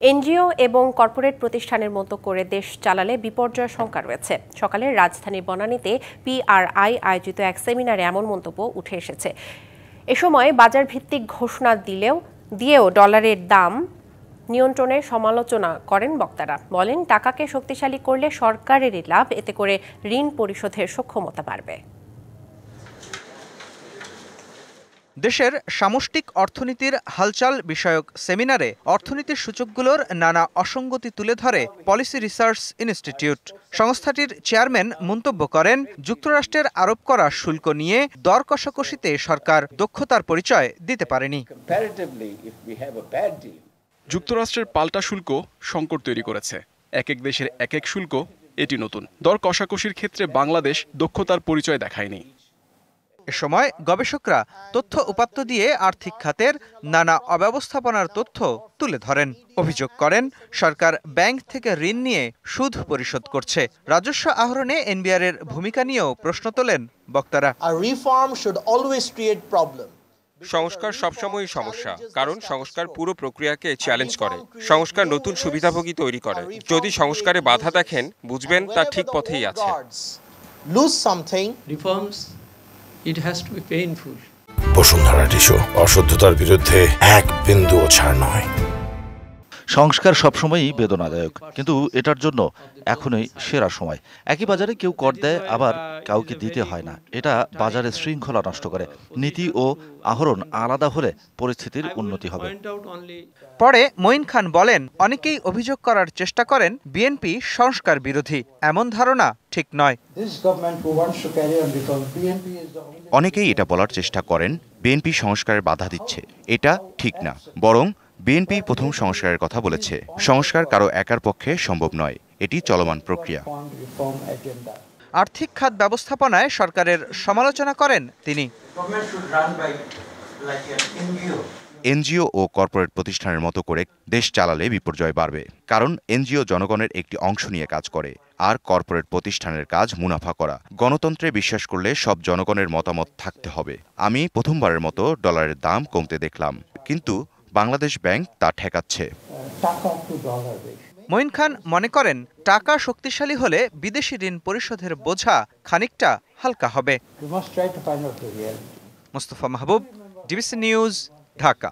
NGO এবং corporate প্রতিষ্ঠানের মতো করে দেশ চালালে বিপর্যয়ের শঙ্কা রয়েছে। সকালে রাজধানীর বনানীতে পিআরআই আয়োজিত এক সেমিনারে এমন মন্তব্য উঠে এসেছে। এ সময় বাজার ভিত্তিক ঘোষণা দিয়েও ডলারের দাম নিয়ন্ত্রণের সমালোচনা করেন বক্তারা। বলেন, টাকাকে শক্তিশালী করলে সরকারেরই লাভ, এতে করে ঋণ পরিশোধের সক্ষমতা বাড়বে। দেশের সামষ্টিক অর্থনীতির হালচাল বিষয়ক সেমিনারে অর্থনীতির সূচকগুলোর নানা অসঙ্গতি তুলে ধরে পলিসি রিসার্চ ইনস্টিটিউট। সংস্থাটির চেয়ারম্যান মন্তব্য করেন, যুক্তরাষ্ট্রের আরোপ করা শুল্ক নিয়ে দর কষাকষিতে সরকার দক্ষতার পরিচয় দিতে পারেনি। যুক্তরাষ্ট্রের পাল্টা শুল্ক সংকট তৈরি করেছে। এক এক দেশের এক এক শুল্ক, এটি নতুন। দর কষাকষির ক্ষেত্রে বাংলাদেশ দক্ষতার পরিচয় দেখায়নি। এ সময় গবেষকরা তথ্য উপাত্ত দিয়ে আর্থিক খাতের নানা অব্যবস্থাপনার তথ্য তুলে ধরেন। অভিযোগ করেন, সরকার ব্যাংক থেকে ঋণ নিয়ে সুদ পরিশোধ করছে। রাজস্ব আহরণে এনবিআর এর ভূমিকা নিয়েও প্রশ্ন তোলেন বক্তারা। সংস্কার সবসময়ই সমস্যা, কারণ সংস্কার পুরো প্রক্রিয়াকে চ্যালেঞ্জ করে। সংস্কার নতুন সুবিধাভোগী তৈরি করে। যদি সংস্কারে বাধা দেখেন, বুঝবেন তা ঠিক পথেই আছে। বসুন্ধরা টিস্যু, অশুদ্ধতার বিরুদ্ধে এক বিন্দুও ছাড় নয়। সংস্কার সবসময়ই বেদনাদায়ক, কিন্তু এটার জন্য এখনই সেরা সময়। একই বাজারে কেউ কর দেয়, আবার কাউকে দিতে হয় না। এটা বাজারে শৃঙ্খলা নষ্ট করে। নীতি ও আহরণ আলাদা হলে পরিস্থিতির উন্নতি হবে। পরে মঈন খান বলেন, অনেকেই অভিযোগ করার চেষ্টা করেন বিএনপি সংস্কার বিরোধী। এমন ধারণা ঠিক নয়। অনেকেই এটা বলার চেষ্টা করেন বিএনপি সংস্কারের বাধা দিচ্ছে। এটা ঠিক না, বরং বিএনপি প্রথম সংস্কারের কথা বলেছে। সংস্কার কারো একার পক্ষে সম্ভব নয়, এটি চলমান প্রক্রিয়া। আর্থিক খাত ব্যবস্থাপনায় সরকারের সমালোচনা করেন তিনি। এনজিও ও কর্পোরেট প্রতিষ্ঠানের মতো করে দেশ চালালে বিপর্যয় বাড়বে। কারণ এনজিও জনগণের একটি অংশ নিয়ে কাজ করে, আর কর্পোরেট প্রতিষ্ঠানের কাজ মুনাফা করা। গণতন্ত্রে বিশ্বাস করলে সব জনগণের মতামত থাকতে হবে। আমি প্রথমবারের মতো ডলারের দাম কমতে দেখলাম, কিন্তু বাংলাদেশ ব্যাংক তা ঠেকাচ্ছে। মঈন খান মনে করেন, টাকা শক্তিশালী হলে বিদেশি ঋণ পরিশোধের বোঝা খানিকটা হালকা হবে। মোস্তফা মাহবুব, ডিবিসি নিউজ, ঢাকা।